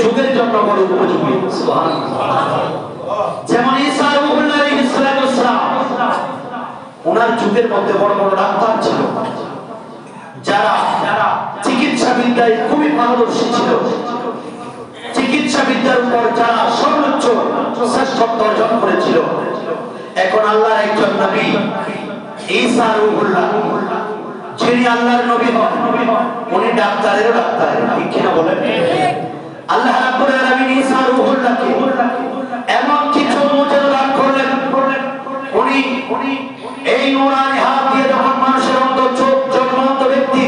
যুগের বড় উপযোগী। সুবহানাল্লাহ। যেমন ঈসা আলাইহিস সালাম ওনার যুগের মধ্যে বড় বড় ডাক্তার ছিল যারা চিকিৎসা বিদ্যায় খুবই পারদর্শী ছিল, চিকিৎসা বিদ্যার উপর যারা সর্বোচ্চ শ্রেষ্ঠত্ব অর্জন করেছিল। এখন আল্লাহর একজন নবী ঈসা রূহুল্লাহ, যিনি আল্লাহর নবী হন, উনি ডাক্তারেরও ডাক্তার, ঠিক কিনা বলেন? আল্লাহ রাব্বুল আলামিন ঈসা রূহুল্লাহকে এমন কিছু মুজিজা দান করলেন, উনি এই নূরানি হাত দিয়ে যখন মানুষের অন্ধ চোখ, জন্মন্ত ব্যক্তি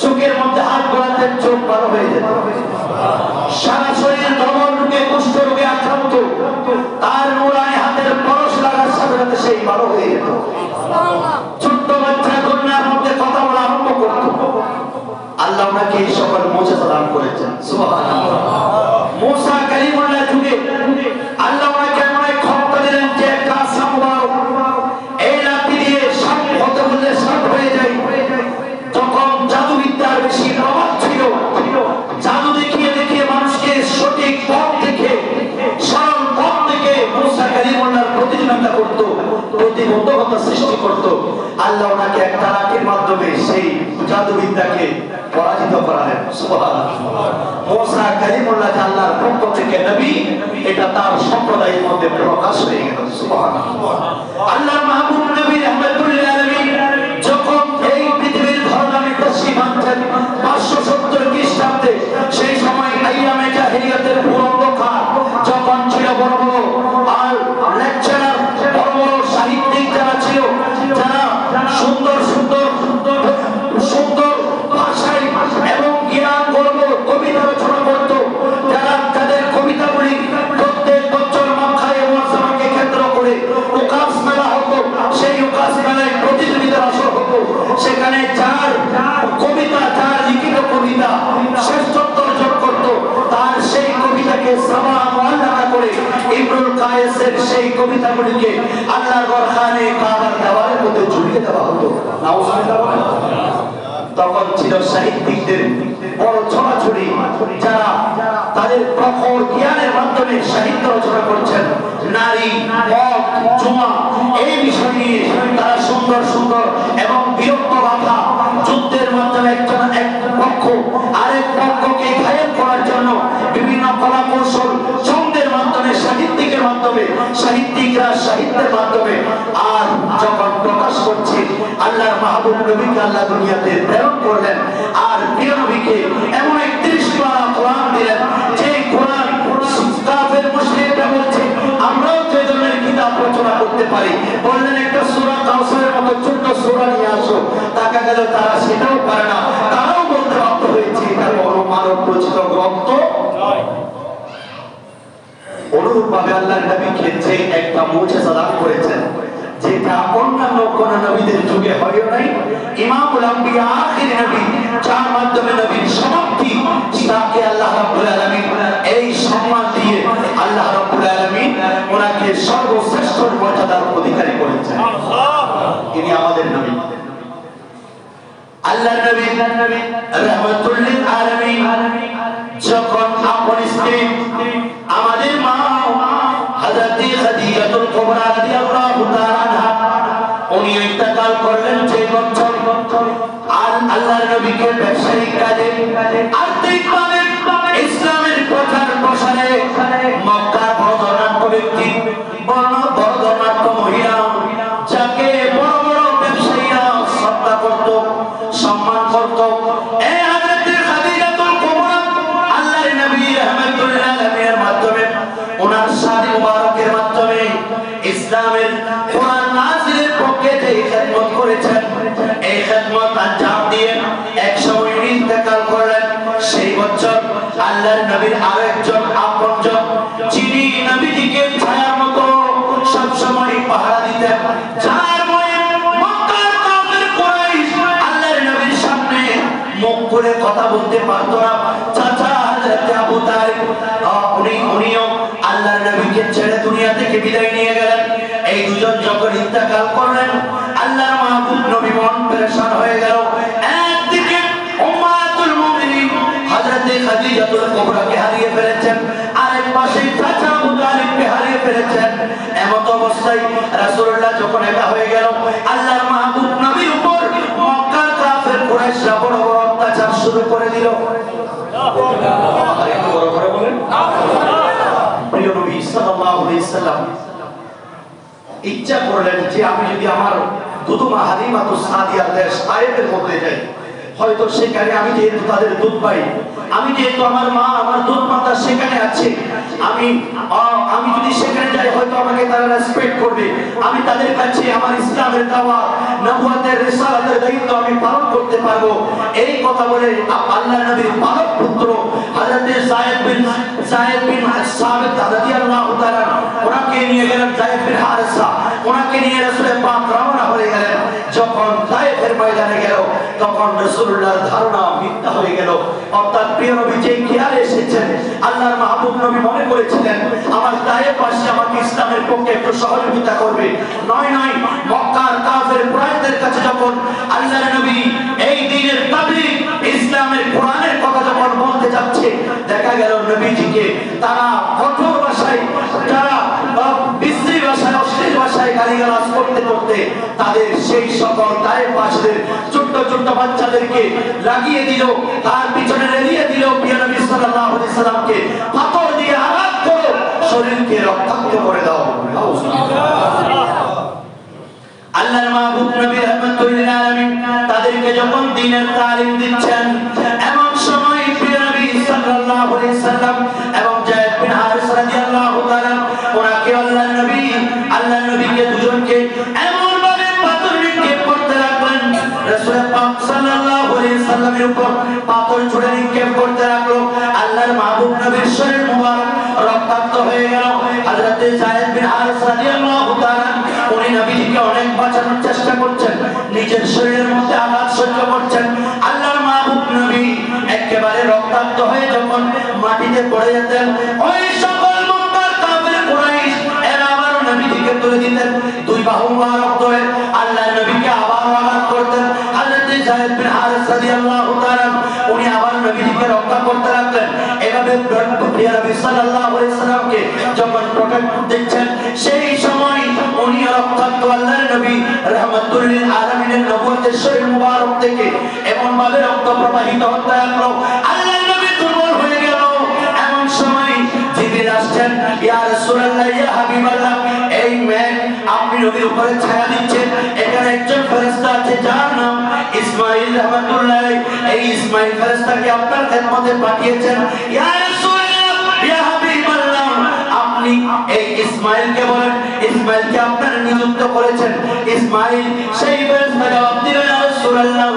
চোখের মধ্যে হাত বোলাতেন, চোখ ভালো হয়ে যেত। সারা শরীর ধবল রোগে, কুষ্ঠ রোগে আক্রান্ত, তার নূরানি হাতের পরশ লাগার সাথে সাথে সেই ভালো হয়ে যেত। ছোট্ট বাচ্চা দুনিয়ার মধ্যে কথা বলা আরম্ভ করত। আল্লাহ ওনাকে এই সকল মুজিজা দান করেছেন। সুবহানাল্লাহ। মুসা কালিমুল্লাহ যুগে আল্লাহ ওনাকে এমন এক ক্ষমতা দিলেন যে একটা আসা মুবারক এই লাঠি দিয়ে সাপ হতে বললে সাপ হয়ে যায়। তখন জাদুবিদ্যার বেশি প্রভাব ছিল, জাদু দেখিয়ে দেখিয়ে মানুষকে সঠিক পথ দেখে, সরল পথ থেকে মুসা কালিমুল্লাহর প্রতিযোগিতা করত, প্রতিবন্ধকতা সৃষ্টি করত। আল্লাহ ওনাকে একটা লাঠির মাধ্যমে সেই জাদুবিদ্যাকে পরাজিত করালেন। সুবহানাল্লাহ। মুসা কালিমুল্লাহ যে আল্লাহর পক্ষ থেকে নবী, এটা তার সম্প্রদায়ের মধ্যে প্রকাশ হয়ে গেল। সুবহানাল্লাহ। আল্লাহর মাহবুব নবী রাহমাতুল লিল আলামিন যখন এই পৃথিবীর ধরাধামে তাশরীফ আনছেন 570 খ্রিস্টাব্দে, সেই সময় আইয়ামে জাহিলিয়াতের অন্ধকার যখন ছিল, বড় বড় আর লেকচারার, বড় বড় সাহিত্যিক যারা ছিল, যারা সুন্দর সুন্দর সুন্দর ভাষায় এবং জ্ঞান গর্ব কবিতা রচনা করত, যারা তাদের কবিতাগুলি প্রত্যেক বছর মক্কায় মুআজ্জামাকে কেন্দ্র করে উকাস মেলা হতো, সেই উকাস মেলায় প্রতিযোগিতার আসর হতো। সেখানে যার কবিতা, যার লিখিত কবিতা শ্রেষ্ঠত্ব অর্জন করত, তার সেই কবিতাকে সাবা মুআল্লাকা করে ইবনুল কায়েসের সেই কবিতাগুলিকে আল্লাহর ঘরখানে কাবার দেওয়ালের মধ্যে ঝুলিয়ে দেওয়া হতো। নাউজুবিল্লাহ। তখন ছিল সাহিত্যিকদের বড় ছড়াছড়ি, যারা তাদের প্রখর জ্ঞানের মাধ্যমে সাহিত্য রচনা করছেন। নারী, মদ, জুয়া এই বিষয় নিয়ে তারা সুন্দর সুন্দর এবং বিরক্ত বাধা যুদ্ধের মাধ্যমে একজন এক পক্ষ আরেক পক্ষকে ঘায়েল করার জন্য বিভিন্ন কলা কৌশল ছন্দের মাধ্যমে, সাহিত্যিকের মাধ্যমে, সাহিত্যিকরা সাহিত্যের মাধ্যমে আর যখন প্রকাশ করছে, আল্লাহর মাহবুব নবীকে আল্লাহ দুনিয়াতে প্রেরণ করলেন। আর প্রিয় নবীকে এমন 31 পারা কোরআন দিলেন, যে কোরআন কাফের মুশরিকরা বলছে আমরাও যে ধরনের কিতাব রচনা করতে পারি। বললেন একটা সূরা কাউসারের মতো ছোট্ট সূরা নিয়ে আসো, টাকা গেল তারা সেটাও পারে না। তারাও বলতে বাধ্য হয়েছে এটা কোনো মানব রচিত গ্রন্থ নয়। অনুরূপভাবে আল্লাহর নবীকে যে একটা মুজিজা দান করেছেন, যেটা অন্যান্য কোন নবীদের যুগে হয় নাই। ইমামুল আম্বিয়া, আখির নবী, যার মাধ্যমে নবীর সমাপ্তি, তাকে আল্লাহ রাব্বুল আলামিন এই সম্মান দিয়ে আল্লাহ রাব্বুল আলামিন ওনাকে সর্বশ্রেষ্ঠ মর্যাদার অধিকারী করেছেন। তিনি আমাদের নবী, আল্লাহর নবী রাহমাতুল লিল আলামিন যখন আপন স্ত্রী আমাদের মা হযরত খাদিজাতুল কুবরা রাদিয়াল্লাহু তাআলা আনহা উনি ইন্তেকাল করলেন যে বছর, আর আল্লাহর নবীকে ব্যবসায়িক কাজে, আর্থিকভাবে ইসলামের প্রচার প্রসারে মক্কার বড় ধনাঢ্য ব্যক্তি, বড় ধনাঢ্য মহিলা, যাকে বড় বড় ব্যবসায়ীরা শ্রদ্ধা করত, সম্মান করত, এই হযরত খাদিজাতুল কুবরা আল্লাহর নবী রাহমাতুল লিল আলামিনের মাধ্যমে, ওনার শাদী মুবারকের মাধ্যমে ইসলামের কোরআন নাযিলের পক্ষে যে খিদমত করেছেন, এই খিদমত আঞ্জাম দিয়ে এক সময় ইন্তেকাল করলেন। সেই বছর আল্লাহর নবীর আরেকজন আপনজন, যিনি নবীজিকে ছায়ার মতো সব সময় পাহারা দিতেন, যার মনে মক্কার কাফের কুরাইশ আল্লাহর নবীর সামনে মুখ খুলে কথা বলতে পারত না, চাচা হযরত আবু তালিব, উনিও আল্লাহর নবীকে ছেড়ে দুনিয়া থেকে বিদায় নিয়ে গেলেন। এই দুজন যখন ইন্তেকাল করলেন, আল্লাহর মাহবুব নবী মন পেরেশান হয়ে গেল। একদিকে উম্মাতুল মুমিনিন হযরত খাদিজাতুল কুবরাকে হারিয়ে ফেলেছেন, ইচ্ছা করলেন যে আমি যদি আমার দুদুমা হালিমাতুস সাদিয়ার দেশ তায়েফের মধ্যে যাই, হয়তো সেখানে আমি যেহেতু তাদের দুধ পাই, আমি যেহেতু আমার মা আমার দুধ মাতা সেখানে আছে, আমি যদি সেখানে যাই হয়তো আমাকে তারা রেসপেক্ট করবে, আমি তাদের কাছে আমার ইসলামের দাওয়াত নবুয়তের রিসালাতের দায়িত্ব আমি পালন করতে পারবো। এই কথা বলে আল্লাহর নবীর পালক পুত্র হযরত যায়েদ বিন সাবিত রাদিয়াল্লাহু তাআলা ওনাকে নিয়ে গেলেন, যায়েদ বিন হারিসা ওনাকে নিয়ে রাসূল পাক রওনা হয়ে গেলেন। যখন তায়েফের ময়দানে গেল তখন রাসূলুল্লাহর ধারণা মিথ্যা হয়ে গেল, অর্থাৎ প্রিয় নবী যে খেয়ালে এসেছেন আল্লাহর মাহবুব নবী মনে করেছিলেন আমার তায়েফবাসী আমাকে ইসলামের পক্ষে একটু সহযোগিতা করবে। নয় মক্কার কাফের কুরাইশদের কাছে যখন আল্লাহর নবী এই দ্বীনের তাবলীগ ইসলামের কোরআনের কথা যখন বলতে যাচ্ছে, দেখা গেল নবীজিকে তারা কঠোর ভাষায়, যারা বিশ্রী ভাষায় অশ্লীল ভাষায় গালিগালাজ করতে করতে তাদের সেই সকল তায়েফবাসীদের ছোট্ট ছোট্ট বাচ্চাদেরকে লাগিয়ে দিল, তার পিছনে রেলিয়ে দিল। প্রিয় নবী সাল্লাল্লাহু আলাইহি সাল্লামকে পাথর দিয়ে আঘাত করে শরীরকে রক্তাক্ত করে দাও। আল্লাহর মাহবুব নবী রাহমাতুল লিল আলামিন তাদেরকে যখন দ্বীনের তালিম দিচ্ছেন, এমন সময় প্রিয় নবী সাল্লাল্লাহু আলাইহি সাল্লাম এবং যায়েদ বিন হারিসা রাদিয়াল্লাহু তাআলা ওনাকে আল্লাহর নবীকে দুজনকে এমন ভাবে পাথর নিক্ষেপ করতে লাগলেন, রাসূল পাক সাল্লাল্লাহু আলাইহি সাল্লামের উপর পাথর ছুঁড়ে নিক্ষেপ করতে লাগলো। আল্লাহর মাহবুব নবীর শরীর মুবারক রক্তাক্ত হয়ে গেল। হযরত যায়েদ বিন হারিসা রাদিয়াল্লাহু তাআলা উনি নবীকে অনেক বাঁচানোর চেষ্টা করছেন, নিজের শরীরের মধ্যে আঘাত সহ্য করছেন। আল্লাহর মাহবুব নবী একেবারে রক্তাক্ত হয়ে যখন মাটিতে পড়ে যেতেন, ওই সকল মক্কার কাফের কুরাইশ এরা আবার নবীকে তুলে দিতেন, দুই বাহু মুবারক ধরে আল্লাহর নবীকে আবার আঘাত করতেন। হযরত যায়েদ বিন হারিসা রাদিয়াল্লাহু তাআলা উনি আবার নবীকে রক্ষা করতে লাগলেন। এভাবে প্রিয় নবী সাল্লাল্লাহু আলাইহি সাল্লামকে যখন প্রোটেক্ট দিচ্ছেন, সেই সময় উনি রক্তাক্ত আল্লাহর নবী রাহমাতুল লিল আলামিনের নবুয়তের শরীর মুবারক থেকে এমন ভাবে রক্ত প্রবাহিত হতে লাগলো, আল্লাহর নবী দুর্বল হয়ে গেল। এমন সময় জিবরিল আসছেন, ইয়া রাসূলুল্লাহ ইয়া হাবিবাল্লাহ, এই মেঘ আপনি নবীর উপরে ছায়া দিচ্ছেন, এখানে একজন ফেরেশতা আছে যার নাম ইসমাঈল রাহমাতুল্লাহ, এই ইসমাঈল ফেরেশতাকে আপনার খেদমতে পাঠিয়েছেন। ইয়া রাসূলুল্লাহ ইয়া হাবিবাল্লাহ, আপনি এই ইসমাঈলকে বলেন, ইসমাঈলকে আপনার নিযুক্ত করেছেন। ইসমাঈল সেই ফেরেশতা জবাব দিলেন, ইয়া রাসূলুল্লাহ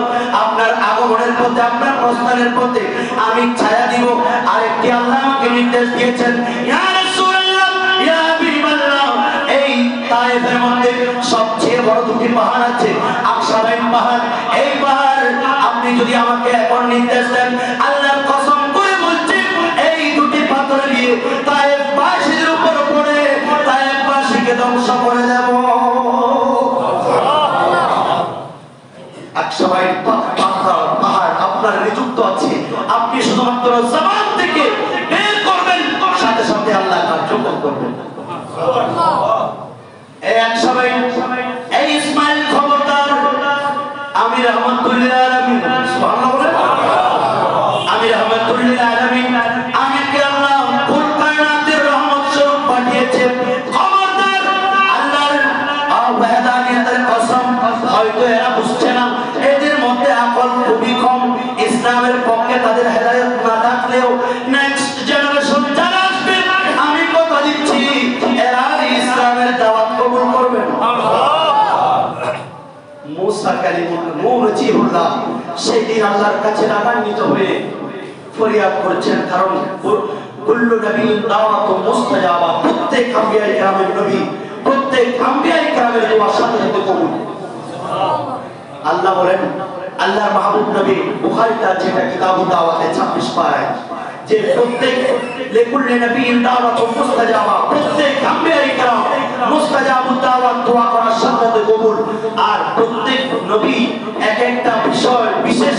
আপনার আগমনের পথে, আপনার প্রস্থানের পথে আমি ছায়া দিব। আরেকটি আল্লাহ আমাকে নির্দেশ দিয়েছেন, ইয়া রাসূলুল্লাহ ইয়া হাবিবাল্লাহ, এই তায়েফের মধ্যে সবচেয়ে বড় দুটি পাহাড় আছে, আকসাবাইন পাহাড়। এই পাহাড় আপনি যদি আমাকে এখন নির্দেশ দেন, আল্লাহর কসম করে বলছি এই দুটি পাথর দিয়ে তায়েফবাসীদের উপর পড়ে তায়েফবাসীকে ধ্বংস করে দেব। আকসাবাইন পাহাড় আপনার নিযুক্ত আছে, আপনি শুধুমাত্র জবান থেকে বের করবেন, সাথে সাথে আল্লাহ কার্যকর করবেন। এই আকসাবাইন, এই ইসমাঈল খবরদার, আমি রাহমাতুল লিল আলামিন, সুবহানাল্লাহ বলেন, আমি রাহমাতুল লিল আলামিন, আমাকে আল্লাহ কুল কায়নাতের রহমত স্বরূপ পাঠিয়েছেন। খবরদার, আল্লাহর ওয়াহদানিয়তের কসম, হয়তো এরা বুঝছে না, এদের মধ্যে আকল খুবই কম, ইসলামের পক্ষে তাদের হেদায়েত না থাকলেও নেক্সট জেনারেশন যারা আসবে আমি কথা দিচ্ছি এরা ইসলামের দাওয়াত কবুল করবে। মুসা কালিমুল্লাহ নজিবুল্লাহ সেদিন আল্লাহর কাছে রাগান্বিত হয়ে ফরিয়াদ করছেন, কারণ কুল্লু নবিয়্যিন দাওয়াতু মুস্তাজাবা, প্রত্যেক আম্বিয়ায়ে কেরামের নবী, প্রত্যেক আম্বিয়ায়ে কেরামের দোয়া সাথে সাথে কবুল। আল্লাহ বলেন, আল্লাহর মাহবুব নবী বুখারীতে আছে, এটা কিতাবুদ দাওয়াতে 26 পারায়, যে প্রত্যেক লিকুল্লি নবিয়্যিন দাওয়াতু মুস্তাজাবা, প্রত্যেক আম্বিয়ায়ে কেরাম মুস্তাজাবুদ দাওয়াত দোয়া করার সাথে সাথে কবুল। আর প্রত্যেক নবী এক একটা বিষয় বিশেষ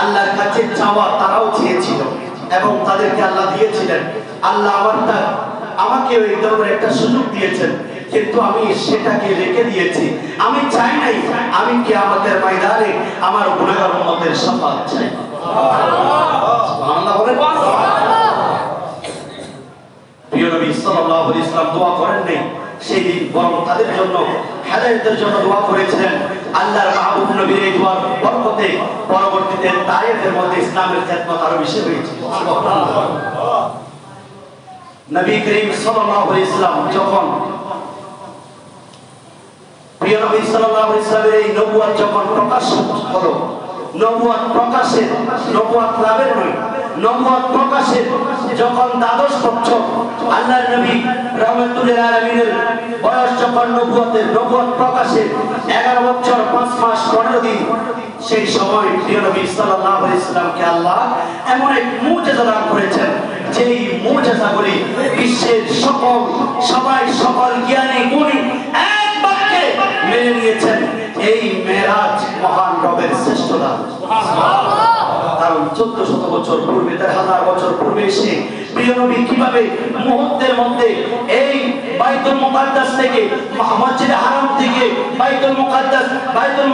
আল্লাহর কাছে চাওয়া তারাও চেয়েছিল এবং তাদেরকে আল্লাহ দিয়েছিলেন। আল্লাহ আমাকে এই ধরনের একটা সুযোগ দিয়েছেন, কিন্তু আমি সেটাকে রেখে দিয়েছি। আমি চাই নাই আমি কিয়ামতের ময়দানে আমার গুনাহগার উম্মতের শাফাআত চাই। সুবহানাল্লাহ বলেন। প্রিয় নবী সাল্লাল্লাহু আলাইহি ওয়াসাল্লাম দোয়া করেন নাই, সেদিন বরং তাদের জন্য হেদায়েতের জন্য দোয়া করেছিলেন। আল্লাহর মাহবুব নবীর এই দোয়ার বরকতে পরবর্তীতে তায়েফের মধ্যে ইসলামের খেদমত আরো বেশি হয়েছে। নবী করিম সাল্লাল্লাহু আলাইহি সাল্লাম যখন প্রিয় নবী সাল্লাল্লাহু আলাইহি সাল্লামের এই নবুয়ত যখন প্রকাশ হলো, নবুয়ত প্রকাশের, নবুয়ত লাভের নয়, নবুয়ত প্রকাশের যখন দ্বাদশ বছর আল্লাহর নবী রাহমাতুল আলামিনের বয়স যখন নবুয়তের নবুয়ত প্রকাশের 11 বছর 5 মাস 15 দিন, সেই সময় প্রিয় নবী সাল্লাল্লাহু আলাইহি সাল্লামকে আল্লাহ এমন এক মুজিজা দান করেছেন, যেই মুজিজাগুলি বিশ্বের সকল জ্ঞানী গুণী এক বাক্যে মেনে নিয়েছেন। এই মেরাজ মহান রবের শ্রেষ্ঠ দান। কারণ 1400 বছর পূর্বে, 1000 বছর পূর্বে এসে প্রিয় নবী কিভাবে মুহূর্তের মধ্যে এই বাইতুল মুকাদ্দাস থেকে, মসজিদে হারাম থেকে বাইতুল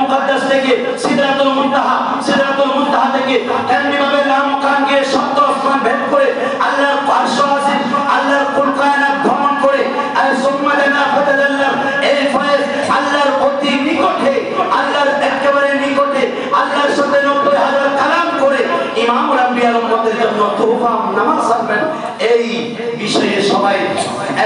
মুকাদ্দাস থেকে সিদরাতুল মুনতাহা থেকে কেমনিভাবে লামকান গিয়ে সপ্ত আসমান ভেদ করে আল্লাহর আরশ আজিম, আল্লাহর কুল কায়নাত ভ্রমণ করে সুম্মা লানা ফাতাদাল্লা এই ফয়েজ আল্লাহর অতি নিকটে, আল্লাহর একেবারে নিকটে আল্লাহর সাথে 90,000 কালাম করে ইমামুল আম্বিয়ার উম্মতের জন্য তোহফা নামাজ আনবেন। এই বিষয়ে সবাই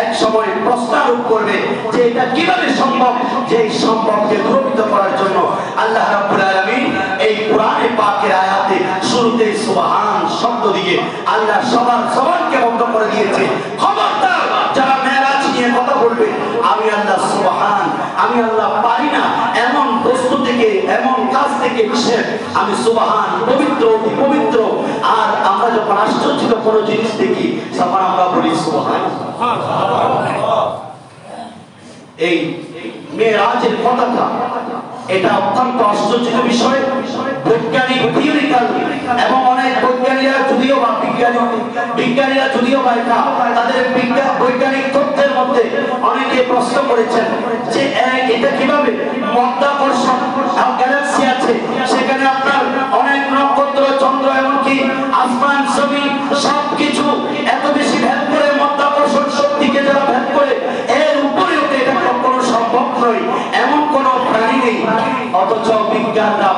এক সময় প্রশ্নারোপ করবে যে এটা কিভাবে সম্ভব। যে সম্ভবকে ধ্রুবিত করার জন্য আল্লাহ রাব্বুল আলামিন এই কোরআনে পাকের আয়াতে শুরুতে সুবহান শব্দ দিয়ে আল্লাহ সবার জবানকে বন্ধ করে দিয়েছে। খবরদার যারা মেরাজ নিয়ে কথা বলবে, আমি আল্লাহ সুবহান, আমি আল্লাহ পারি না এমন বস্তু থেকে, এমন কাজ থেকে বিশেষ, আমি সুবহান পবিত্র, অতি পবিত্র। আর আমরা যখন আশ্চর্যিত কোনো জিনিস দেখি তখন আমরা বলি সুবহান। এই মেরাজের কথাটা এটা অত্যন্ত আশ্চর্যের বিষয়। বৈজ্ঞানিক থিওরিক্যাল এবং অনেক বৈজ্ঞানিকরা যদিও বা এটা তাদের বৈজ্ঞানিক তথ্যের মধ্যে অনেকে প্রশ্ন করেছেন যে এটা কিভাবে মধ্যাকর্ষণ গ্যালাক্সি আছে, সেখানে আপনার অনেক নক্ষত্র, চন্দ্র, এমনকি আসমান জমিন সবকিছু এত বেশি ভেদ করে মধ্যাকর্ষণ শক্তিকে যারা ভেদ করে এর উপরেও এটা কখনো সম্ভব নয়, এমন কোন প্রাণী নেই। অথচ বিজ্ঞানরা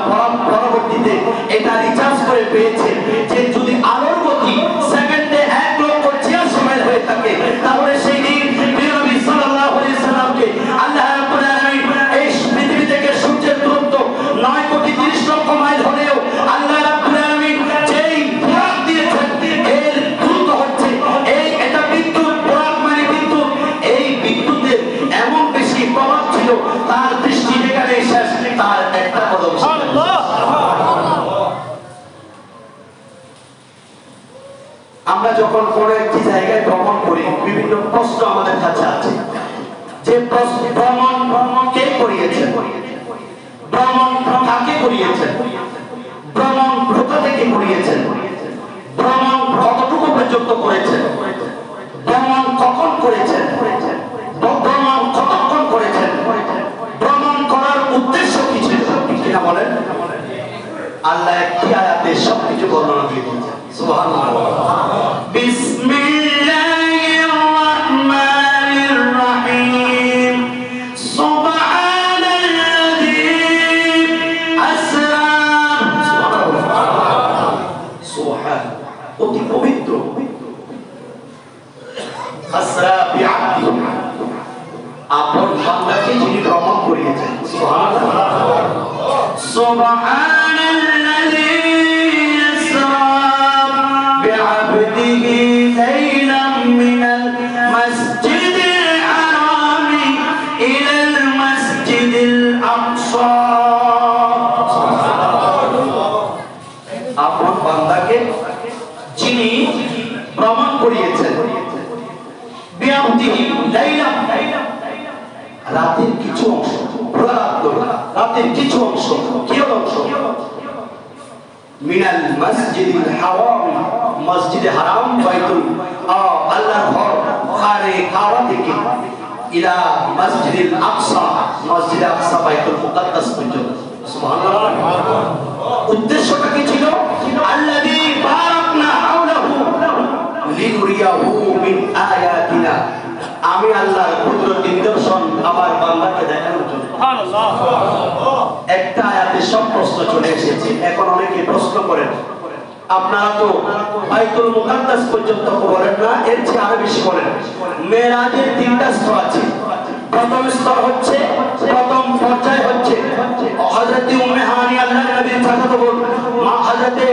পরবর্তীতে এটা রিসার্চ করে পেয়েছে যে যদি আলোর গতি সেকেন্ডে 1,86,000 মাইল হয়ে থাকে, তাহলে সেই দিন নবী সাল্লাল্লাহু আলাইহি সাল্লামকে আল্লাহ রাব্বুল আলামিন এই পৃথিবী থেকে সূর্যের দূরত্ব 9,30,00,000 মাইল হলেও আল্লাহ রাব্বুল আলামিন যেই বরাত দিয়েছেন এর দূরত্ব হচ্ছে এটা বিদ্যুৎ, বরাত মানে বিদ্যুৎ। এই বিদ্যুতের এমন বেশি প্রভাব ছিল, তার দৃষ্টি যেখানে শেষ, তার একটা কদম আমরা যখন কোন একটি জায়গায় ভ্রমণ করি, বিভিন্ন প্রশ্ন আমাদের কাছে আছে যে ভ্রমণ কে করিয়েছে, ভ্রমণ কাকে করিয়েছে, ভ্রমণ কোথা থেকে করিয়েছেন, ভ্রমণ কতটুকু পর্যন্ত করেছেন, ভ্রমণ কখন করেছেন, ভ্রমণ কতক্ষণ করেছেন, ভ্রমণ করার উদ্দেশ্য কি ছিল, কিনা বলেন? আল্লাহ একটি আয়াতে সবকিছু বর্ণনা দিয়ে দিয়েছেন। সুবহানাল্লাহ। বিসমিল্লাহির রাহমানির রাহিম। সুবহানাল্লাযী আসরা, সুবহান অতি পবিত্র, আসরা বিআবদি আপন বান্দাকে যিনি ভ্রমণ করিয়েছেন। সুবহানাল্লাহ। সুবহানাল্লাযী আসরা বিআবদিহি লাইলাম মিনাল মাসজিদিল হারামি ইলাল মাসজিদিল আকসা। আপন বান্দাকে যিনি ভ্রমণ করিয়েছেন, বিআবদিহি লাইলাম রাতের কিছু অংশ, রাতের কিছু অংশ, কি অংশ? মিনাল মসজিদিল হারাম, মসজিদে হারাম বাইতুল আল্লাহর ঘর খানে কাবা থেকে ইলা মসজিদিল আকসা, মসজিদে আকসা বাইতুল মুকাদ্দাস পর্যন্ত। সুবহানাল্লাহ। উদ্দেশ্যটা কি ছিল? আল্লাযী বারাকনা হাওলাহু লিনুরিয়াহু মিন আয়াতিনা, আমি আল্লাহর কুদরতি নিদর্শন আমার বান্দাকে দেখানোর জন্য। সুবহানাল্লাহ। একটা আয়াতে সব প্রশ্ন চলে এসেছে। এখন অনেকে প্রশ্ন করেন, আপনারা তো বাইতুল মুকাদ্দাস পর্যন্ত বলেন না, এর চেয়ে আরো বেশি বলেন। মেরাজের তিনটা স্তর আছে। প্রথম স্তর হচ্ছে, প্রথম পর্যায় হচ্ছে হযরত উম্মে হানি আল্লাহর নবীর চাচাতো বোন, মা হযরতে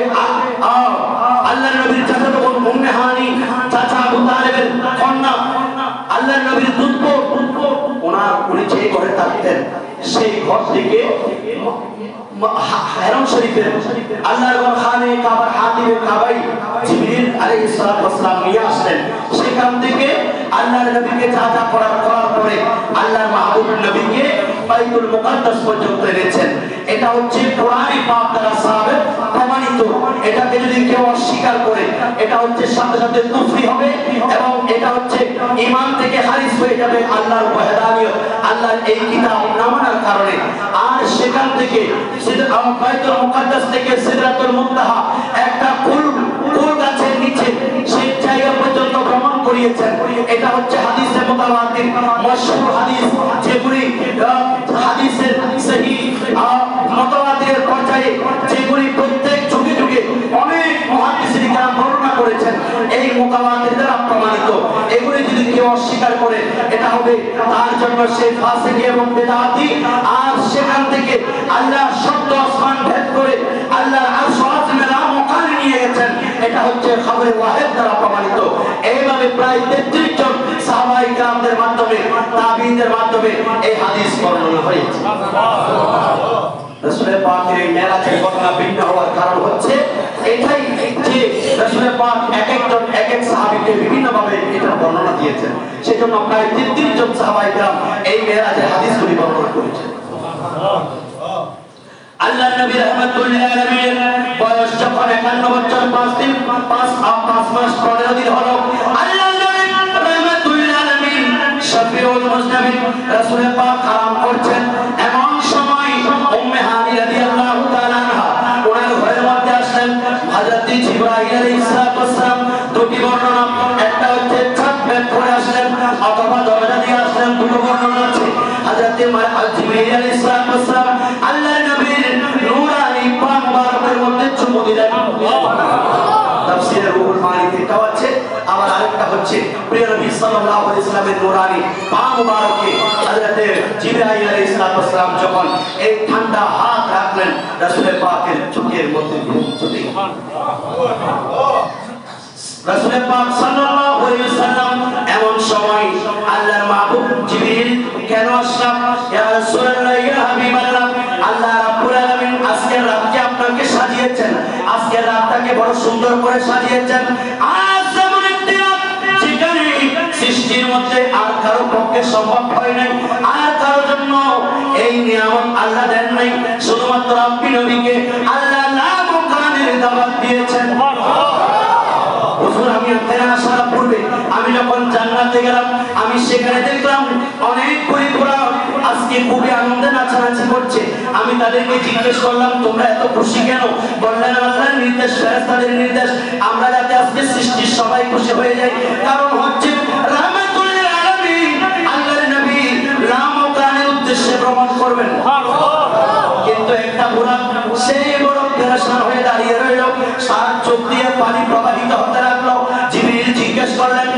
আল্লাহর নবীর চাচাতো বোন উম্মে হানি চাচা আবু তালেবের কন্যা, আল্লাহর নবীর দুধ, উনি যে ঘরে থাকতেন সেই ঘর থেকে হারাম শরীফের আল্লাহর ঘর খানে কাবার হাতিমে কাবাই জিবরিল আলাইহিস সালাম নিয়ে আসলেন। সেখান থেকে আল্লাহর নবীকে যা করার পরে আল্লাহর মাহবুব নবীকে বাইতুল মুকাদ্দাস পর্যন্ত এনেছেন। এটা হচ্ছে কোরআনে পাক দ্বারা সাহাবে প্রমাণিত। এটাকে যদি কেউ অস্বীকার করে এটা হচ্ছে সাথে সাথে কুফরি হবে এবং এটা হচ্ছে ঈমান থেকে খারিজ হয়ে যাবে আল্লাহর ওয়াহদানিয়ত, আল্লাহর এই কিতাব না মানার কারণে। আর সেখান থেকে বাইতুল মুকাদ্দাস থেকে সিদরাতুল মুনতাহা একটা কুল গাছের নিচে সেই জায়গা পর্যন্ত ভ্রমণ করিয়েছেন। এটা হচ্ছে হাদিসে মুতাওয়াতির মাশহুর হাদিস, যেগুলি হাদিসের সহিহ মুতাওয়াতিরের পর্যায়ে, যেগুলি প্রত্যেক যুগে যুগে অনেক মুহাদ্দিসিন কিরাম বর্ণনা করেছেন, এই মুতাওয়াতির দ্বারা প্রমাণিত। এগুলি যদি কেউ অস্বীকার করে এটা হবে তার জন্য সে ফাসিক এবং বিদআতি। আর সেখান থেকে আল্লাহ সপ্ত আসমান ভেদ করে আল্লাহর আরশ আযমের মুকামে নিয়ে গেছেন, এটা হচ্ছে খবরে ওয়াহিদ দ্বারা প্রমাণিত। এইভাবে প্রায় 33 জন সাহাবায়ে কিরামদের মাধ্যমে, তাবিঈনদের মাধ্যমে এই হাদিস বর্ণনা হয়েছে। রাসূল পাকের এই মেরাজের ঘটনা ভিন্ন হওয়ার কারণ হচ্ছে এটাই যে রাসূল পাক এক একজন এক এক সাহাবীকে বিভিন্ন ভাবে এটা বর্ণনা দিয়েছেন। সেজন্য প্রায় 33 জন সাহাবায়ে কিরাম এই মেরাজের হাদিসগুলি বর্ণনা করেছেন। আল্লাহ নবী রাহমাতুল্লাহ আলাইহি বয়স যখন 51 বছর 5 দিন 5 মাস 15 দিন হলো, আল্লাহ নবী রাহমাতুল্লাহ আলাইহি শফিউল মুজনাবিন রাসূল পাক আরাম করছেন। এমন সময় উম্মে হানি রাদিয়াল্লাহু তাআলা আনহা ওনার ঘরের মধ্যে আসলেন। হযরত জিবরাইল আলাইহিস সালাম দুটি বর্ণনা, একটা হচ্ছে ছাদ ভেদ করে আসলেন অথবা দরজা দিয়ে আসলেন, দুটো বর্ণনা আছে। হযরত জিবরাইল আলাইহিস সালাম আল্লাহর নবীর নূরানি পা মুবারকের মধ্যে চুমু দিলেন। তাফসীরে রুহুল মানিতে এটাও আছে। আবার আরেকটা হচ্ছে প্রিয় নবী সাল্লাল্লাহু আলাইহি ওয়াসাল্লামের নূরানি পা মুবারকে হযরত জিবরাইল আলাইহিস সালাম যখন এই ঠান্ডা হাত রাখলেন রাসূল পাকের চোখের মধ্যে ঘুম চলে গেল। রাসূল পাক সাল্লাল্লাহু আলাইহি ওয়াসাল্লাম এমন সময় আল্লাহর মাহবুব জিবরিল কেন আসলাম, ইয়া রাসূলুল্লাহ ইয়া হাবিবাল্লাহ, আল্লাহ রাব্বুল আলামিন আজকের রাতকে আপনাকে সাজিয়েছেন, আজকের রাতটাকে বড় সুন্দর করে সাজিয়েছেন। আজ এমন একটি রাত যেখানে সৃষ্টির মধ্যে আর কারো পক্ষে সম্ভব হয় নাই, আর কারো জন্য এই নিয়ামত আল্লাহ দেন নাই, শুধুমাত্র আপনি নবীকে আল্লাহ নাম ও কানের দাওয়াত দিয়েছেন। হুজুর আমি আপনারা আসার পূর্বে আমি যখন জান্নাতে গেলাম, আমি সেখানে দেখলাম অনেক পরিবার আজকে খুবই আনন্দে নাচানাচি করছে। আমি তাদেরকে জিজ্ঞেস করলাম তোমরা এত খুশি কেন? বললেন আল্লাহর নির্দেশ, ফেরেশতাদের নির্দেশ, আমরা যাতে আজকে সৃষ্টির সবাই খুশি হয়ে যাই। কারণ হচ্ছে রাহমাতুল লিল আলামিন আল্লাহর নবী নাম ও কানের উদ্দেশ্যে ভ্রমণ করবেন। কিন্তু একটা বুড়া সেই বড় পেরেশান হয়ে দাঁড়িয়ে রইল, সারা চোখ দিয়ে পানি প্রবাহিত হতে লাগলো। জিবরিল জিজ্ঞেস করলেন,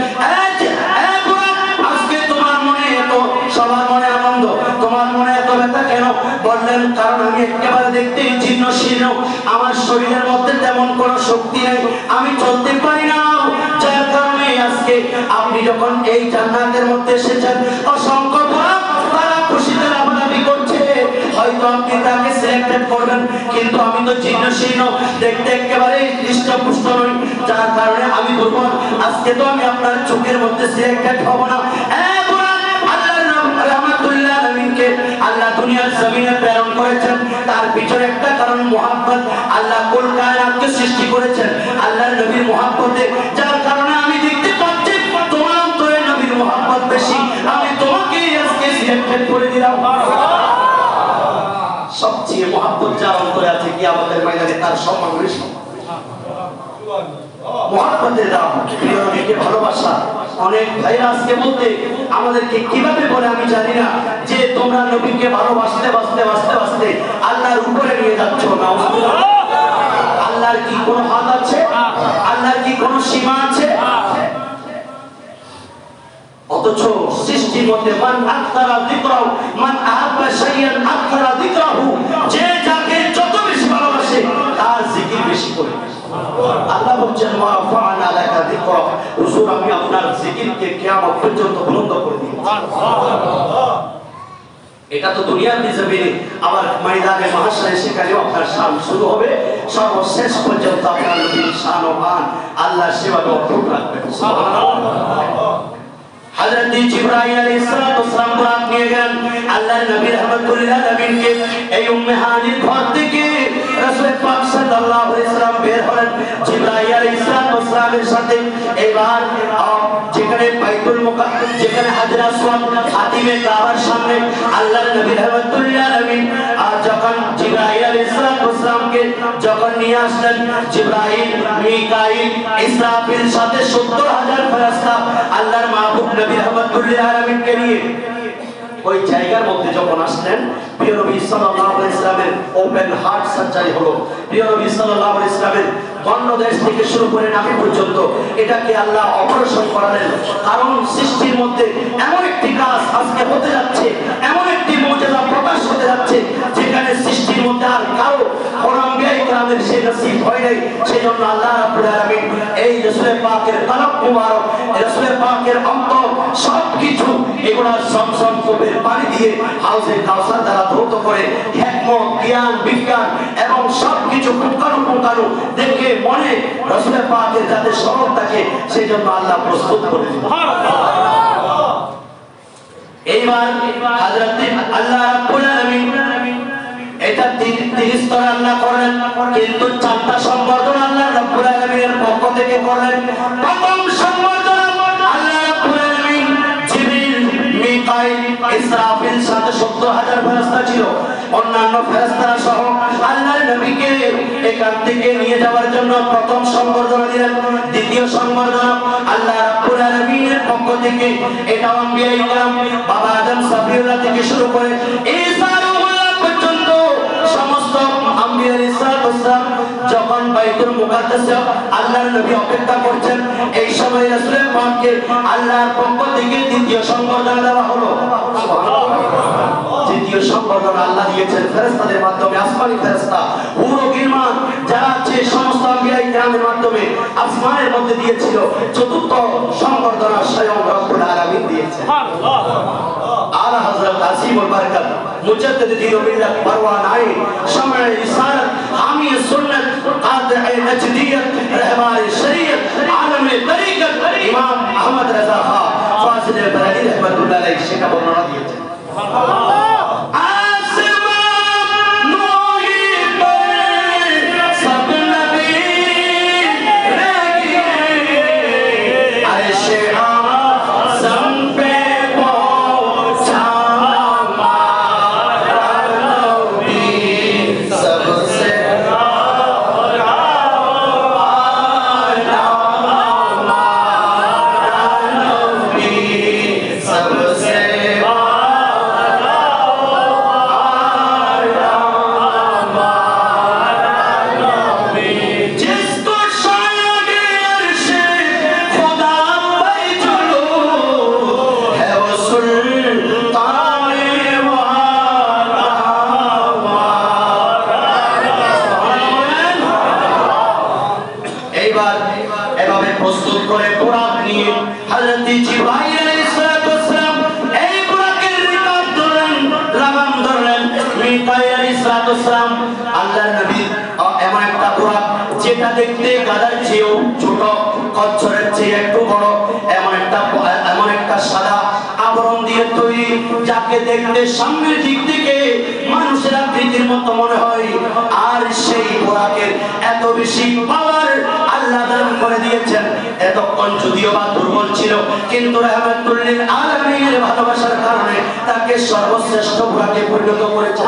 আজকে তোমার মনে এত, সবার মনে আনন্দ, তোমার মনে এত ব্যথা কেন? বললেন কারণ আমি একেবারে দেখতেই জীর্ণ শীর্ণ, আমার শরীরের মধ্যে তেমন কোনো শক্তি নেই, আমি চলতে পারি না। যার কারণে আজকে আপনি যখন এই জান্নাতের মধ্যে এসেছেন, অসংখ্য তারা খুশিতে লাফালাফি করছে, হয়তো আপনি তাকে সিলেক্টেড করবেন, কিন্তু আমি তো জীর্ণ শীর্ণ, দেখতে একেবারে হৃষ্টপুষ্ট নই, যার কারণে আমি দুর্বল, আজকে তো আমি আপনার চোখের মধ্যে সিলেক্টেড হব না। আল্লাহ দুনিয়ার জমিনে প্রেরণ করেছেন, তার পিছনে একটা কারণ মুহাব্বত। আল্লাহ কুল কায়নাতকে সৃষ্টি করেছেন আল্লাহর নবীর মুহাব্বতে, যার কারণে আমি দেখতে পাচ্ছি তোমার অন্তরে নবীর মুহাব্বত বেশি, আমি তোমাকে আজকে সিলেক্টেড করে দিলাম। সবচেয়ে মুহাব্বত যার অন্তরে আছে কিয়ামতের ময়দানে তার সম্মান বেশি। মুহাব্বতের দাম, প্রিয় নবীকে ভালোবাসা অনেক ভাইরা আজকে বলতে আমাদেরকে কিভাবে বলে আমি জানি না যে তোমরা নবীকে ভালোবাসতে বাসতে বাসতে বাসতে আল্লাহর উপরে নিয়ে যাচ্ছ না। আল্লাহর কি কোনো হাত আছে? আল্লাহর কি কোনো সীমা আছে? অথচ সৃষ্টির মধ্যে মান আকতারা যিকরাহু মান আহাব্বা শাইআন আকতারা যিকরাহু, যে যাকে যত বেশি ভালোবাসে তার জিকির বেশি করে। আল্লাহ বলেন ওয়া রাফা'না লাকা যিকরা, হুজুর আমি আপনার জিকিরকে কিয়ামত পর্যন্ত বুলন্দ করে দিই। সুবহানাল্লাহ। এটা তো দুনিয়ার জমিনে, আবার ময়দানে মাহশরে সেখানেও আপনার শান শুরু হবে, সর্বশেষ পর্যন্ত আপনার নবীর শান ও মান আল্লাহ সেভাবে অটুট রাখবেন। সুবহানাল্লাহ। হযরত জিবরাইল আলাইহিস সালাম বুরাক নিয়ে গেলেন আল্লাহর নবী রাহমাতুল্লাহ আলামিনকে। এই উম্মে হানির ঘর থেকে রাসূল পাক সাল্লাল্লাহু আলাইহি সাল্লাম বের হলেন জিবরাইল আলাইহিস সালামের সাথে। এবার যেখানে বাইতুল মুকাদ্দাস, যেখানে হাজর আসওয়াদ, খাতিমে কাবার সামনে আল্লাহর নবী রাহমাতুল্লাহ আলামিন যখন জিবরাইল আলাইহিস সালামকে যখন নিয়ে আসলেন, জিবরাইল, মিকাইল, ইসরাফিল সাথে ৭০,০০০ ফেরেশতা আল্লাহর মাহবুব নবী রাহমাতুল্লাহ আলামিনকে নিয়ে ওই জায়গার মধ্যে যখন আসলেন, প্রিয় নবী সাল্লাল্লাহু আলাইহি ওয়াসাল্লামের ওপেন হার্ট সার্জারি হলো। প্রিয় নবী সাল্লাল্লাহু আলাইহি ওয়াসাল্লামের গণ্ডদেশ থেকে শুরু করে নাভি পর্যন্ত এটাকে আল্লাহ অপারেশন করালেন। কারণ সৃষ্টির মধ্যে এমন একটি কাজ আজকে হতে যাচ্ছে, এমন একটি মুজিজা প্রকাশ হতে যাচ্ছে যেখানে সৃষ্টির মধ্যে আর কারো আম্বিয়া ইকরামের সেই নসিব হয় নাই। সেজন্য আল্লাহ রাব্বুল আলামিন এই রাসূল পাকের কলব মুবারক, রাসূল পাকের অন্তর সবকিছু এগুলা সমসম কূপের পানি দিয়ে হাউজে কাউসার দ্বারা ধৌত করে হিকমত, জ্ঞান, বিজ্ঞান এবং সবকিছু পুঙ্খানুপুঙ্খানু দেখে মনে রাসূল পাকের যাতে স্মরণ থাকে সেজন্য আল্লাহ প্রস্তুত করে দিলেন। সুবহানাল্লাহ। এইবার হযরত আল্লাহ রাব্বুল আলামিন এটা ৩০ স্তর আল্লাহ করলেন, কিন্তু ৪টা সংবর্ধনা আল্লাহ রাব্বুল আলামিনের পক্ষ থেকে করলেন। প্রথম সংবর্ধনা আল্লাহ রাব্বুল আলামিন জিবরিল, মিকাইল, ইসরাফিল সাথে ৭০,০০০ ফেরেশতা ছিল, অন্যান্য ফেরেশতারা সহ আল্লাহর নবীকে এখান থেকে নিয়ে যাওয়ার জন্য প্রথম সংবর্ধনা দিলেন। দ্বিতীয় সংবর্ধনা আল্লাহ রাব্বুল আলামিনের পক্ষ থেকে, এটা আম্বিয়া ইকরাম বাবা আদম সাফিউল্লাহ থেকে শুরু করে ঈসা পর্যন্ত সমস্ত আম্বিয়া আলাইহিস সালাম যখন বাইতুল মুকাদ্দাসে আল্লাহর নবী অপেক্ষা করছেন, এই সময় রাসূল পাককে আল্লাহর পক্ষ থেকে দ্বিতীয় সংবর্ধনা দেওয়া হলো। দ্বিতীয় সংবর্ধনা আল্লাহ দিয়েছেন ফেরেশতাদের মাধ্যমে, আসমানি ফেরেশতা, হুর ও গিলমান যারা যে সমস্ত আম্বিয়া ইকরামের মাধ্যমে আসমানের মধ্যে দিয়েছিল। চতুর্থ সংবর্ধনা স্বয়ং রব্বুল আলামিন দিয়েছেন। সুবহানাল্লাহ। আলা হযরত আসিমুল বারাকাত মুজাদ্দিদ দ্বীন ও মিল্লাত পরওয়ানায়ে শামঈ রিসালাত হামি সুন্নাত কাদিঈ নজদিয়ত রাহবারে শরীয়ত আলমে তরিকত ইমাম আহমদ রাজা খান ফাজিল বরাদি রাহমাতুল্লাহ আলাইহি সেটা বর্ণনা দিয়েছেন। সুবহানাল্লাহ। আল্লাহর নবী এমন একটা বুরাক যেটা দেখতে গাধার চেয়েও ছোট, কচ্ছপের চেয়ে একটু বড়, এমন একটা সাদা আবরণ দিয়ে তৈরি, যাকে দেখতে সামনের দিক থেকে মানুষের আকৃতির মতো মনে হয়। আর সেই বুরাকের এত বেশি পাওয়ার আল্লাহ দান করে দিয়েছেন। এতক্ষণ যদিও বা দুর্বল ছিল, কিন্তু রাহমাতুল লিল আলামিনের ভালোবাসার কারণে তাকে সর্বশ্রেষ্ঠ বুরাকে পরিণত করেছেন।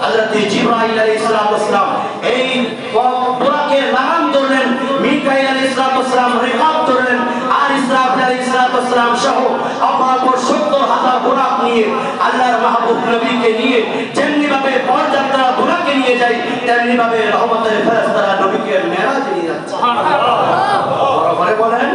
হযরত জিবরাইল আলাইহিস সালাম এই বুরাকে লাগাম ধরলেন, মিকাইল আলাইহিস সালাম রিকাব ধরলেন, আর সহ অপরাপর 70,000 বুরাক নিয়ে আল্লাহর মাহবুব নবীকে নিয়ে যেমনি ভাবে পরযাত্রা বুরাকে নিয়ে যায় তেমনি ভাবে রহমতের ফেরেশতারা নবীকে মেরাজে নিয়ে যাচ্ছে। সুবহানাল্লাহ। বড় বলেন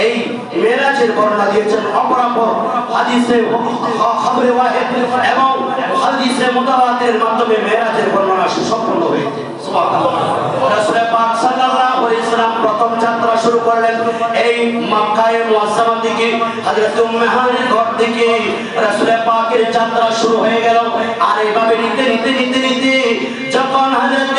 এই মেরাজের বর্ণনা দিয়েছেন অপরাপর হাদিসে খবরে ওয়াহিদ এবং হাদিসে মুতাওয়াতিরের মাধ্যমে মেরাজের বর্ণনা সুসম্পন্ন হয়েছে। সুবহানাল্লাহ। রাসূল পাক সাল্লাল্লাহু আলাইহি ওয়াসাল্লাম প্রথম যাত্রা শুরু করলেন এই মক্কায়ে মুআজ্জামা থেকে হযরত উম্মে হানির ঘর থেকে রাসূল পাকের যাত্রা শুরু হয়ে গেল। আর এইভাবে নিতে নিতে নিতে নিতে যখন হযরত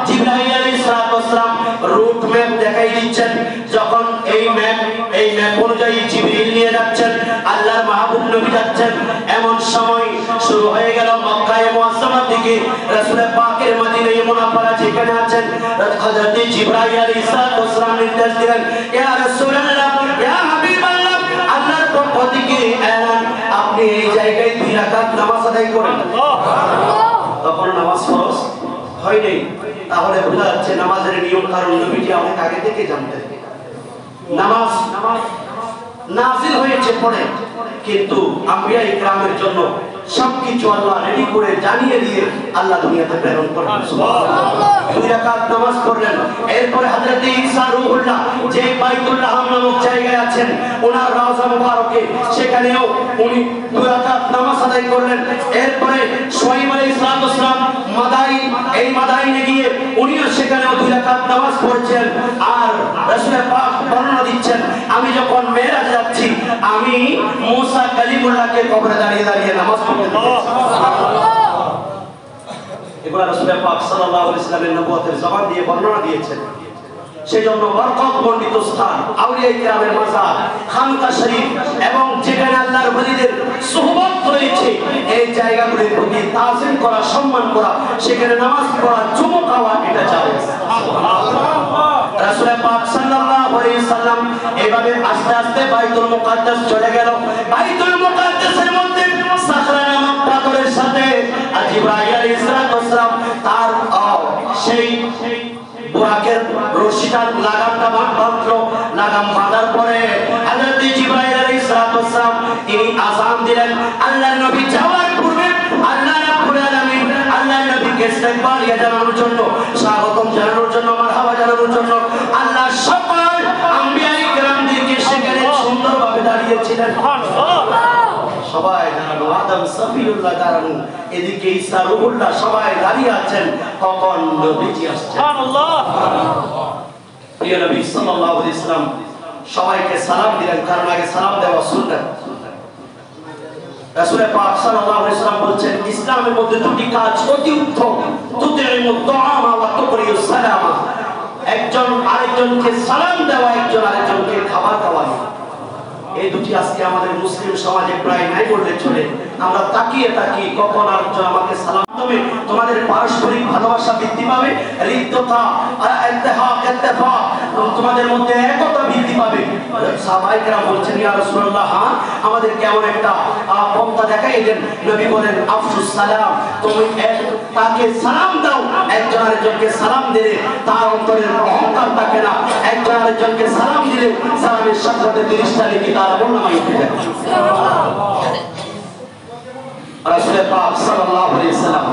জিবরাইল আলাইহিস সালাম রুট ম্যাপ দেখাই দিচ্ছেন, যখন এই ম্যাপ অনুযায়ী জিবরিল নিয়ে যাচ্ছেন আল্লাহর মাহবুব নবী যাচ্ছেন, এমন সময় শুরু হয়ে গেল মক্কায়ে মুআজ্জামা থেকে রাসূল পাকের মদিনা মুনাওয়ারা যেখানে আছেন হযরত জিবরাইল আলাইহিস সালাম নির্দেশ দিলেন, ইয়া রাসূলুল্লাহ ইয়া হাবিবাল্লাহ, আল্লাহর পক্ষ থেকে এলান, আপনি এই জায়গায় 2 রাকাত নামাজ আদায় করেন। তখন নামাজ ফরজ হয়নি, তাহলে বোঝা যাচ্ছে নামাজের নিয়ম কারণ নবীজি অনেক আগে থেকে জানতেন। নামাজ নাযিল হয়েছে পরে, কিন্তু আম্বিয়া ইকরামের জন্য সবকিছু আল্লাহ রেডি করে জানিয়ে দিয়ে আল্লাহ দুনিয়াতে প্রেরণ করলেন। সুবহানাল্লাহ। 2 রাকাত নামাজ পড়লেন। এরপরে হযরত ঈসা রূহুল্লাহ যে বাইতুল্লাহ নামক জায়গায় আছেন ওনার রওজা মুবারকে, সেখানেও উনি 2 রাকাত নামাজ আদায় করলেন। এরপরে শুআইব আলাইহিস সালাম মাদাইনে গিয়ে উনিও সেখানেও 2 রাকাত নামাজ পড়ছেন। আর রাসূল পাক বর্ণনা দিচ্ছেন, আমি যখন মেরাজ যাচ্ছি আমি মুসা কালিমুল্লাহকে কবরে দাঁড়িয়ে দাঁড়িয়ে নামাজ পড়তে এগুলো রাসূল পাক সাল্লাল্লাহু আলাইহি ওয়াসাল্লামের নবুয়তের জবান দিয়ে বর্ণনা দিয়েছেন। সেজন্য বরকত মণ্ডিত স্থান, আউলিয়া কিরামের মাজার, খানকা শরীফ এবং যেখানে আল্লাহর ওলিদের সুহবত রয়েছে এই জায়গাগুলির প্রতি তাজিম করা, সম্মান করা, সেখানে নামাজ পড়া, চুমু খাওয়া এটা জায়েজ। রাসূল পাক সাল্লাল্লাহু আলাইহি ওয়াসাল্লাম এভাবে আস্তে আস্তে বাইতুল মুকাদ্দাস চলে গেল। বাইতুল মুকাদ্দাসের মধ্যে সাখরা নামক পাথরের সাথে জিবরাইল আলাইহিস সালাম তার সেই বুরাকের রশিটার লাগামটা বাঁধলো। লাগাম বাঁধার পরে হযরত জিবরাইল আলাইহিস সালাম তিনি আযান দিলেন। আল্লাহর নবী যাওয়ার পূর্বে আল্লাহ রাব্বুল আলামিন আল্লাহর নবীকে ইস্তেকবাল জানানোর জন্য, স্বাগতম জানানোর জন্য, মারহাবা জানানোর জন্য আল্লাহ সকল আম্বিয়া ইকরামদেরকে সেখানে সুন্দরভাবে দাঁড়িয়েছিলেন। সুবহানাল্লাহ। সবাই দাঁড়ানো, আদম সফিউল্লাহ দাঁড়ানো, এদিকে ঈসা রূহুল্লাহ সবাই দাঁড়িয়ে আছেন। কখন নবীজি আসছেন। সুবহানাল্লাহ। প্রিয় নবী সাল্লাল্লাহু আলাইহি ওয়াসাল্লাম সবাইকে সালাম দিলেন, কারণ আগে সালাম দেওয়া সুন্নাত। রাসূল পাক সাল্লাল্লাহু আলাইহি ওয়াসাল্লাম বলেন, ইসলামের মধ্যে 2টি কাজ অতি উত্তম, তুতিমুত তুআমা ওয়া তুকরিউস সালামা, একজন আরেকজনকে সালাম দেওয়া, একজন আরেকজনকে খাবার খাওয়ানো। এই দুটি আজকে আমাদের মুসলিম সমাজে প্রায় নাই বললে চলে। আমরা তাকিয়ে তাকি কখন আরেকজন আমাকে সালাম দেবে, তোমাদের পারস্পরিক ভালোবাসা বৃদ্ধি পাবে, হৃদ্যতা, ইত্তেহাদ, ইত্তেফাক, তোমাদের মধ্যে একতা বৃদ্ধি পাবে। সাহাবায়ে কেরাম বলছেন, ইয়া রাসূলুল্লাহ, হ্যাঁ আমাদের কেমন একটা পন্থা দেখাই দেন। নবী বলেন, আফসুস সালাম, তুমি তাকে সালাম দাও, একজন আরেকজনকে সালাম দিলে তার অন্তরের অহংকার থাকে না, একজন আরেকজনকে সালাম দিলে সালামের সাথে সাথে 30টা নেকি তার আমলনামায় উঠে যায়। রাসূল পাক সাল্লাল্লাহু আলাইহি ওয়াসাল্লাম